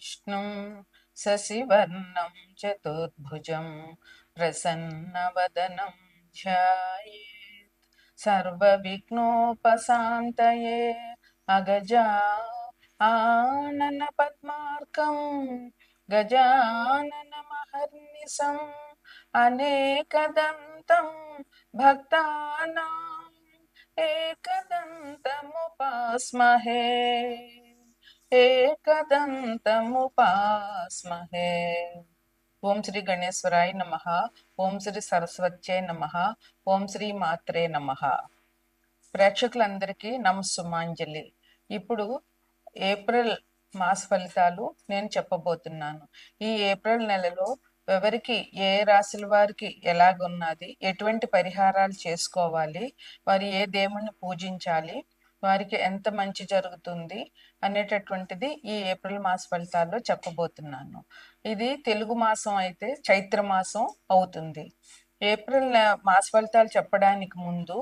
विष्णुं शशिवर्णं चतुर्भुजं प्रसन्नवदनं ध्यायेत् सर्वविघ्नोपशान्तये अगजा आननपद्मार्कं गजाननमहर्निशम् अनेकदन्तं भक्तानाम् एकदन्तमुपास्महे एकदन्तमुपास्महे। ఓం శ్రీ గణేశ్వరాయ నమః. ఓం శ్రీ సరస్వత్యై నమః. ఓం శ్రీ మాత్రే నమః. ప్రేక్షకులందరికీ నమస్సుమాంజలి. ఇప్పుడు ఏప్రిల్ మాస ఫలితాలు నేను చెప్పబోతున్నాను. ఈ ఏప్రిల్ నెలలో ఎవరికి ఏ రాశుల వారికి ఎలాగున్నది, ఎటువంటి పరిహారాలు చేసుకోవాలి, వారు ఏ దేవుణ్ణి పూజించాలి, వారికి ఎంత మంచి జరుగుతుంది అనేటటువంటిది ఈ ఏప్రిల్ మాస ఫలితాల్లో చెప్పబోతున్నాను. ఇది తెలుగు మాసం అయితే చైత్ర మాసం అవుతుంది. ఏప్రిల్ మాస ఫలితాలు చెప్పడానికి ముందు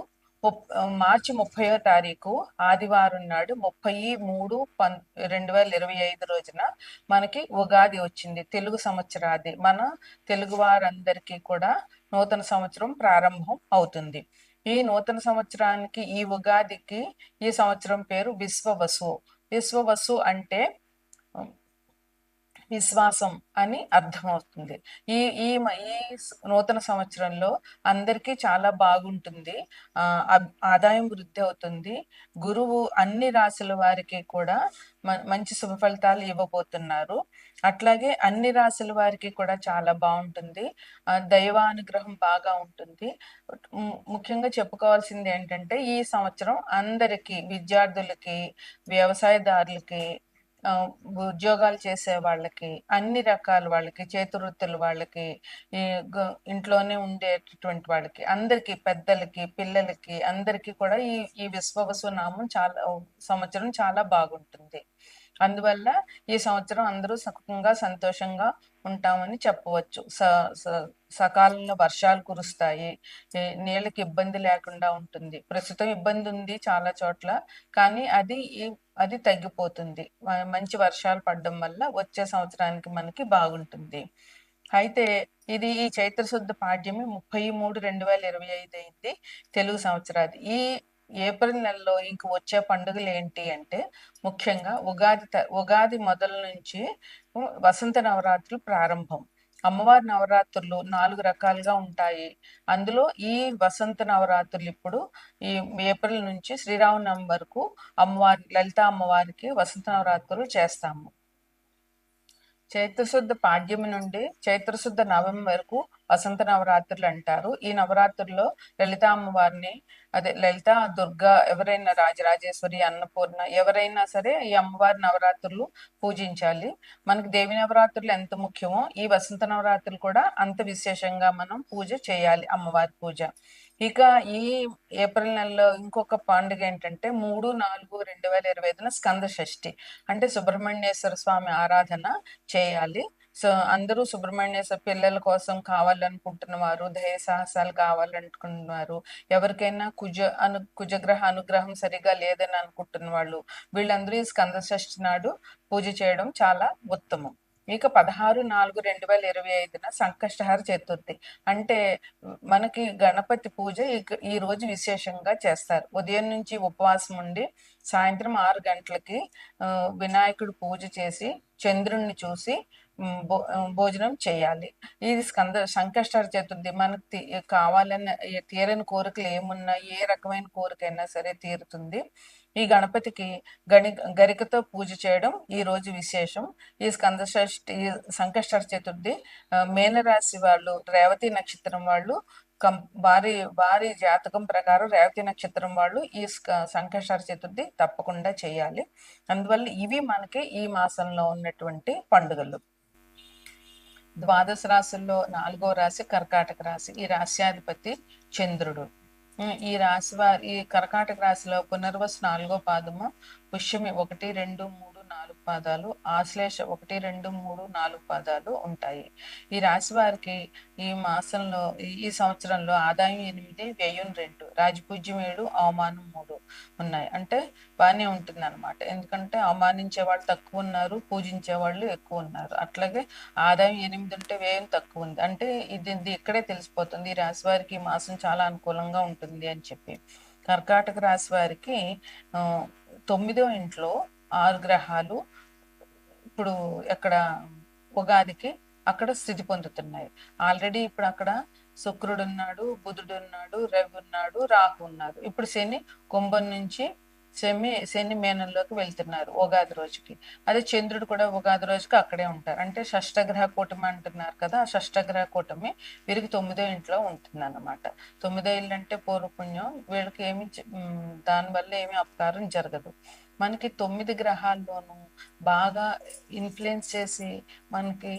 మార్చి 30వ తారీఖు ఆదివారం నాడు 30/3/2025 రోజున మనకి ఉగాది వచ్చింది. తెలుగు సంవత్సరాది మన తెలుగు వారందరికీ కూడా నూతన సంవత్సరం ప్రారంభం అవుతుంది. ఈ నూతన సంవత్సరానికి ఈ ఉగాదికి ఈ సంవత్సరం పేరు విశ్వవసు. విశ్వవసు అంటే విశ్వాసం అని అర్థమవుతుంది. ఈ ఈ ఈ నూతన సంవత్సరంలో అందరికీ చాలా బాగుంటుంది. ఆదాయం వృద్ధి అవుతుంది. గురువు అన్ని రాశుల వారికి కూడా మంచి శుభ ఫలితాలు ఇవ్వబోతున్నారు. అట్లాగే అన్ని రాశుల వారికి కూడా చాలా బాగుంటుంది. దైవానుగ్రహం బాగా ఉంటుంది. ముఖ్యంగా చెప్పుకోవాల్సింది ఏంటంటే ఈ సంవత్సరం అందరికీ, విద్యార్థులకి, వ్యవసాయదారులకి, ఉద్యోగాలు చేసే వాళ్ళకి, అన్ని రకాల వాళ్ళకి, చేతివృత్తుల వాళ్ళకి, ఈ ఇంట్లోనే ఉండేటటువంటి వాళ్ళకి, అందరికి, పెద్దలకి, పిల్లలకి, అందరికీ కూడా ఈ విశ్వవసు నామం సంవత్సరం చాలా బాగుంటుంది. అందువల్ల ఈ సంవత్సరం అందరూ సుఖంగా సంతోషంగా ఉంటామని చెప్పవచ్చు. సకాలంలో వర్షాలు కురుస్తాయి. నీళ్ళకి ఇబ్బంది లేకుండా ఉంటుంది. ప్రస్తుతం ఇబ్బంది ఉంది చాలా చోట్ల, కానీ అది తగ్గిపోతుంది. మంచి వర్షాలు పడడం వల్ల వచ్చే సంవత్సరానికి మనకి బాగుంటుంది. అయితే ఇది ఈ చైత్ర శుద్ధ పాడ్యమి 30/3/2025 అయింది తెలుగు సంవత్సరాది. ఈ ఏప్రిల్ నెలలో ఇంక వచ్చే పండుగలు ఏంటి అంటే ముఖ్యంగా ఉగాది మొదలు నుంచి వసంత నవరాత్రులు ప్రారంభం. అమ్మవారి నవరాత్రులు 4 రకాలుగా ఉంటాయి. అందులో ఈ వసంత నవరాత్రులు ఇప్పుడు ఈ ఏప్రిల్ నుంచి శ్రీరామనవమి వరకు లలితా అమ్మవారికి వసంత నవరాత్రులు చేస్తాము. చైత్రశుద్ధ పాడ్యమి నుండి చైత్రశుద్ధ నవమి వరకు వసంత నవరాత్రులు అంటారు. ఈ నవరాత్రుల్లో లలితా అమ్మవారిని, అదే లలిత, దుర్గా, ఎవరైనా రాజరాజేశ్వరి, అన్నపూర్ణ, ఎవరైనా సరే ఈ అమ్మవారి నవరాత్రులు పూజించాలి. మనకి దేవి నవరాత్రులు ఎంత ముఖ్యమో ఈ వసంత నవరాత్రులు కూడా అంత విశేషంగా మనం పూజ చేయాలి, అమ్మవారి పూజ. ఇక ఈ ఏప్రిల్ నెలలో ఇంకొక పండుగ ఏంటంటే 3/4/2025 స్కంద షష్ఠి, అంటే సుబ్రహ్మణ్యేశ్వర స్వామి ఆరాధన చేయాలి. సో అందరూ సుబ్రహ్మణ్యేశ్వర పిల్లల కోసం కావాలనుకుంటున్న వారు, దయ సాహసాలు కావాలనుకుంటున్నారు, ఎవరికైనా కుజగ్రహ అనుగ్రహం సరిగా లేదని అనుకుంటున్న వాళ్ళు, వీళ్ళందరూ ఈ స్కంద షష్ఠి నాడు పూజ చేయడం చాలా ఉత్తమం. ఇక 16/4/2025 సంకష్టహర చతుర్థి, అంటే మనకి గణపతి పూజ ఈ రోజు విశేషంగా చేస్తారు. ఉదయం నుంచి ఉపవాసం ఉండి సాయంత్రం 6 గంటలకి వినాయకుడు పూజ చేసి చంద్రుణ్ణి చూసి భోజనం చేయాలి. ఇది సంకష్టహర చతుర్థి. మనకు కావాలని తీరని కోరికలు ఏమున్నా, ఏ రకమైన కోరికైనా సరే తీరుతుంది. ఈ గణపతికి గరికతో పూజ చేయడం ఈ రోజు విశేషం. ఈ సంకష్టహర చతుర్థి మేనరాశి వాళ్ళు, రేవతి నక్షత్రం వాళ్ళు, వారి జాతకం ప్రకారం రేవతి నక్షత్రం వాళ్ళు ఈ సంకష్టహర చతుర్థి తప్పకుండా చేయాలి. అందువల్ల ఇవి మనకి ఈ మాసంలో ఉన్నటువంటి పండుగలు. ద్వాదశ రాశుల్లో 4వ రాశి కర్కాటక రాశి. ఈ రాశ్యాధిపతి చంద్రుడు. ఈ రాశి ఈ కర్కాటక రాశిలో పునర్వసు 4వ పాదము, పుష్యమి 1, 2, 3, 4 పాదాలు, ఆశ్లేష 1, 2, 3, 4 పాదాలు ఉంటాయి. ఈ రాశి వారికి ఈ మాసంలో ఈ సంవత్సరంలో ఆదాయం 8, వ్యయం 2, రాజపూజ్యం 7, అవమానం 3 ఉన్నాయి. అంటే బాగానే ఉంటుంది అనమాట. ఎందుకంటే అవమానించే వాళ్ళు తక్కువ ఉన్నారు, పూజించే వాళ్ళు ఎక్కువ ఉన్నారు. అట్లాగే ఆదాయం 8 ఉంటే వ్యయం తక్కువ ఉంది. అంటే ఇది ఇక్కడే తెలిసిపోతుంది ఈ రాశి వారికి ఈ మాసం చాలా అనుకూలంగా ఉంటుంది అని చెప్పి. కర్కాటక రాశి వారికి 9వ ఇంట్లో 6 గ్రహాలు ఇప్పుడు ఎక్కడ ఉగాదికి అక్కడ స్థితి పొందుతున్నాయి. ఆల్రెడీ ఇప్పుడు అక్కడ శుక్రుడు ఉన్నాడు, బుధుడు ఉన్నాడు, రవి ఉన్నాడు, రాహు ఉన్నారు. ఇప్పుడు శని కుంభం నుంచి శని మేనంలోకి వెళ్తున్నారు ఉగాది రోజుకి. అదే చంద్రుడు కూడా ఉగాది రోజుకి అక్కడే ఉంటారు. అంటే షష్టగ్రహ కూటమి అంటున్నారు కదా, ఆ షష్టగ్రహ కూటమి వీరికి 9వ ఇంట్లో ఉంటుంది అన్నమాట. 9వ ఇల్లు అంటే పూర్వపుణ్యం, వీళ్ళకి ఏమి దానివల్ల ఏమి అపకారం జరగదు. మనకి 9 గ్రహాల్లోనూ బాగా ఇన్ఫ్లుయెన్స్ చేసి మనకి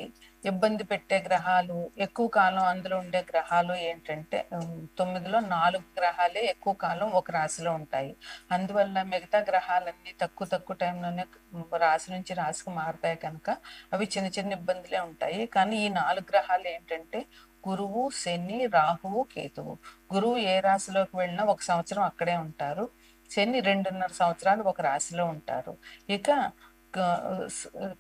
ఇబ్బంది పెట్టే గ్రహాలు, ఎక్కువ కాలం అందులో ఉండే గ్రహాలు ఏంటంటే 9లో 4 గ్రహాలే ఎక్కువ కాలం ఒక రాశిలో ఉంటాయి. అందువల్ల మిగతా గ్రహాలన్నీ తక్కువ టైంలోనే రాశి నుంచి రాశికి మారుతాయి కనుక అవి చిన్న చిన్న ఇబ్బందులే ఉంటాయి. కానీ ఈ 4 గ్రహాలు ఏంటంటే గురువు, శని, రాహువు, కేతువు. గురువు ఏ రాశిలోకి వెళ్ళినా 1 సంవత్సరం అక్కడే ఉంటారు. శని 2.5 సంవత్సరాలు ఒక రాశిలో ఉంటారు. ఇక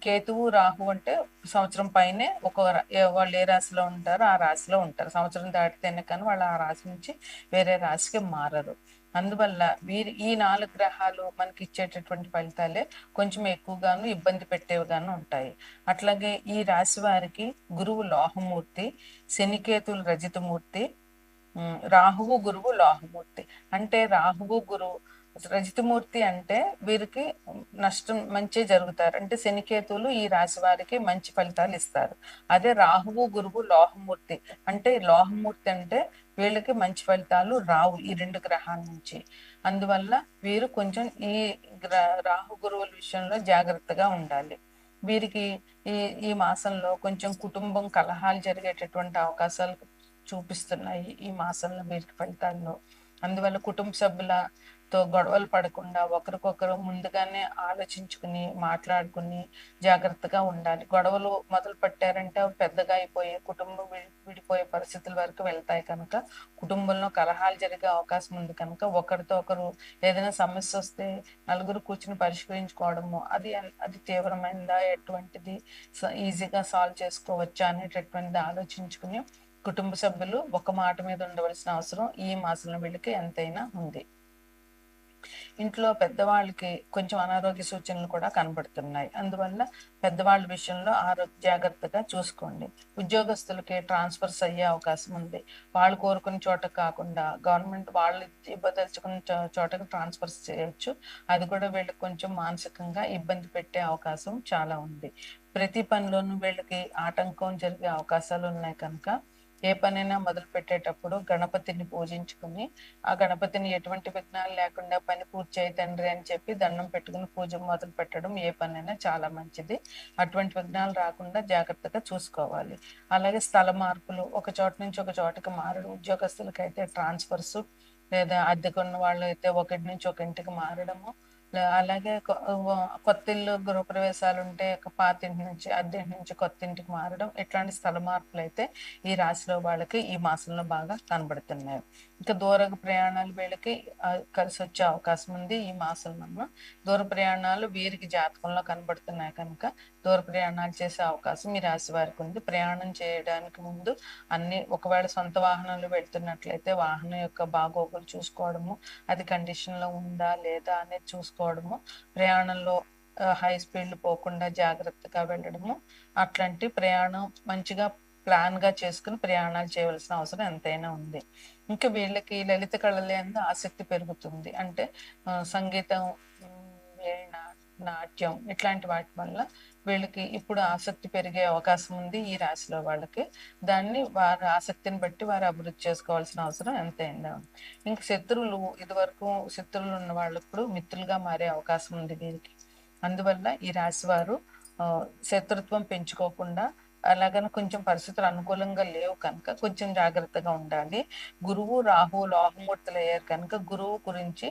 కేతువు, రాహు అంటే సంవత్సరం పైనే వాళ్ళు ఏ రాశిలో ఉంటారో ఆ రాశిలో ఉంటారు. సంవత్సరం దాటితేనే కానీ వాళ్ళు ఆ రాశి నుంచి వేరే రాశికి మారరు. అందువల్ల ఈ 4 గ్రహాలు మనకి ఇచ్చేటటువంటి ఫలితాలే కొంచెం ఎక్కువగాను ఇబ్బంది పెట్టేవిగాను ఉంటాయి. అట్లాగే ఈ రాశి వారికి గురువు లోహమూర్తి, శనికేతువులు రజితమూర్తి, రాహువు గురువు లోహమూర్తి. అంటే రాహువు గురువు రజితమూర్తి అంటే వీరికి నష్టం మంచి జరుగుతారు. అంటే శనికేతువులు ఈ రాశి వారికి మంచి ఫలితాలు ఇస్తారు. అదే రాహువు గురువు లోహమూర్తి అంటే లోహమూర్తి అంటే వీళ్ళకి మంచి ఫలితాలు రావు ఈ 2 గ్రహాల నుంచి. అందువల్ల వీరు కొంచెం ఈ రాహు గురువుల విషయంలో జాగ్రత్తగా ఉండాలి. వీరికి ఈ ఈ మాసంలో కొంచెం కుటుంబం కలహాలు జరిగేటటువంటి అవకాశాలు చూపిస్తున్నాయి ఈ మాసంలో వీరికి ఫలితాల్లో. అందువల్ల కుటుంబ సభ్యులతో గొడవలు పడకుండా ఒకరికొకరు ముందుగానే ఆలోచించుకుని మాట్లాడుకుని జాగ్రత్తగా ఉండాలి. గొడవలు మొదలు పెట్టారంటే పెద్దగా అయిపోయి కుటుంబం విడిపోయే పరిస్థితుల వరకు వెళ్తాయి కనుక కుటుంబంలో కలహాలు జరిగే అవకాశం ఉంది కనుక ఒకరితో ఒకరు ఏదైనా సమస్య వస్తే నలుగురు కూర్చుని పరిష్కరించుకోవడము అది తీవ్రమైనదా, ఎటువంటిది ఈజీగా సాల్వ్ చేసుకోవచ్చా అనేటటువంటిది ఆలోచించుకుని కుటుంబ సభ్యులు ఒక మాట మీద ఉండవలసిన అవసరం ఈ మాసంలో వీళ్ళకి ఎంతైనా ఉంది. ఇంట్లో పెద్దవాళ్ళకి కొంచెం అనారోగ్య సూచనలు కూడా కనబడుతున్నాయి. అందువల్ల పెద్దవాళ్ళ విషయంలో జాగ్రత్తగా చూసుకోండి. ఉద్యోగస్తులకి ట్రాన్స్ఫర్స్ అయ్యే అవకాశం ఉంది. వాళ్ళు కోరుకున్న చోట కాకుండా గవర్నమెంట్ వాళ్ళు ఇవ్వదలుచుకున్న చోటకి ట్రాన్స్ఫర్స్ చేయొచ్చు. అది కూడా వీళ్ళకి కొంచెం మానసికంగా ఇబ్బంది పెట్టే అవకాశం చాలా ఉంది. ప్రతి పనిలోనూ వీళ్ళకి ఆటంకం జరిగే అవకాశాలు ఉన్నాయి కనుక ఏ పనైనా మొదలు పెట్టేటప్పుడు గణపతిని పూజించుకుని ఆ గణపతిని ఎటువంటి విఘ్నాలు లేకుండా పని పూర్తి చేయి తండ్రి అని చెప్పి దండం పెట్టుకుని పూజ మొదలు పెట్టడం ఏ పనైనా చాలా మంచిది. అటువంటి విఘ్నాలు రాకుండా జాగ్రత్తగా చూసుకోవాలి. అలాగే స్థల మార్పులు, ఒక చోట నుంచి ఒక చోటకి మారడం, ఉద్యోగస్తులకైతే ట్రాన్స్ఫర్స్ లేదా అద్దెకున్న వాళ్ళు అయితే ఒకటి నుంచి ఒక ఇంటికి మారడము, అలాగే కొత్త ఇల్లు గృహప్రవేశాలు ఉంటే పాత ఇంటి నుంచి అద్దె ఇంటి నుంచి కొత్త ఇంటికి మారడం, ఇట్లాంటి స్థల మార్పులు అయితే ఈ రాశిలో వాళ్ళకి ఈ మాసంలో బాగా కనబడుతున్నాయి. ఇంకా దూర ప్రయాణాలు వీళ్ళకి కలిసి వచ్చే అవకాశం ఉంది ఈ మాసంలో. దూర ప్రయాణాలు వీరికి జాతకంలో కనబడుతున్నాయి కనుక దూర ప్రయాణాలు చేసే అవకాశం ఈ రాశి వారికి ఉంది. ప్రయాణం చేయడానికి ముందు ఒకవేళ సొంత వాహనంలో వెళ్తున్నట్లయితే వాహనం యొక్క బాగోగులు చూసుకోవడము, అది కండిషన్లో ఉందా లేదా అనేది చూసుకోవడము, ప్రయాణంలో హై స్పీడ్ పోకుండా జాగ్రత్తగా వెళ్ళడము, అట్లాంటి ప్రయాణం మంచిగా ప్లాన్ గా చేసుకుని ప్రయాణాలు చేయవలసిన అవసరం ఎంతైనా ఉంది. ఇంకా వీళ్ళకి లలిత కళల యందు ఆసక్తి పెరుగుతుంది. అంటే సంగీతం, వీణ, నాట్యం ఇట్లాంటి వాటి వల్ల వీళ్ళకి ఇప్పుడు ఆసక్తి పెరిగే అవకాశం ఉంది ఈ రాశిలో వాళ్ళకి. దాన్ని వారి ఆసక్తిని బట్టి వారు అభివృద్ధి చేసుకోవాల్సిన అవసరం ఎంతైనా ఉంది. ఇంకా ఇదివరకు శత్రువులు ఉన్న వాళ్ళు ఇప్పుడు మిత్రులుగా మారే అవకాశం ఉంది వీరికి. అందువల్ల ఈ రాశి వారు శత్రుత్వం పెంచుకోకుండా అలాగని కొంచెం పరిస్థితులు అనుకూలంగా లేవు కనుక కొంచెం జాగ్రత్తగా ఉండాలి. గురువు, రాహు లోహమూర్తులు అయ్యారు కనుక గురువు గురించి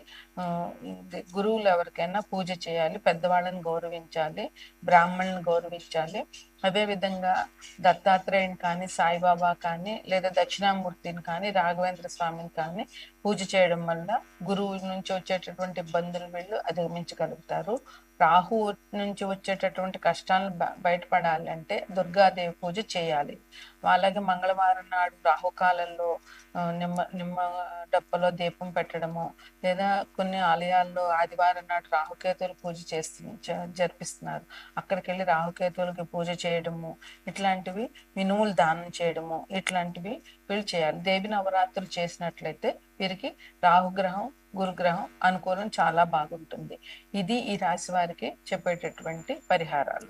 గురువులు ఎవరికైనా పూజ చేయాలి, పెద్దవాళ్ళని గౌరవించాలి, బ్రాహ్మణులను గౌరవించాలి. అదే విధంగా దత్తాత్రేయుని కానీ, సాయిబాబా కానీ, లేదా దక్షిణామూర్తిని కానీ, రాఘవేంద్ర స్వామిని కానీ పూజ చేయడం వల్ల గురువు నుంచి వచ్చేటటువంటి ఇబ్బందులు వీళ్ళు అధిగమించగలుగుతారు. రాహు నుంచి వచ్చేటటువంటి కష్టాలను బయటపడాలంటే దుర్గాదేవి పూజ చేయాలి. అలాగే మంగళవారం నాడు రాహుకాలంలో నిమ్మ డప్పలో దీపం పెట్టడము, లేదా కొన్ని ఆలయాల్లో ఆదివారం నాడు రాహుకేతువులు పూజ జరిపిస్తున్నారు. అక్కడికి వెళ్ళి రాహుకేతువులకి పూజ చేయడము, ఇట్లాంటివి, మినుములు దానం చేయడము, ఇట్లాంటివి వీళ్ళు చేయాలి. దేవి నవరాత్రులు చేసినట్లయితే వీరికి రాహుగ్రహం, గురుగ్రహం అనుకూలం చాలా బాగుంటుంది. ఇది ఈ రాశి వారికి చెప్పేటటువంటి పరిహారాలు.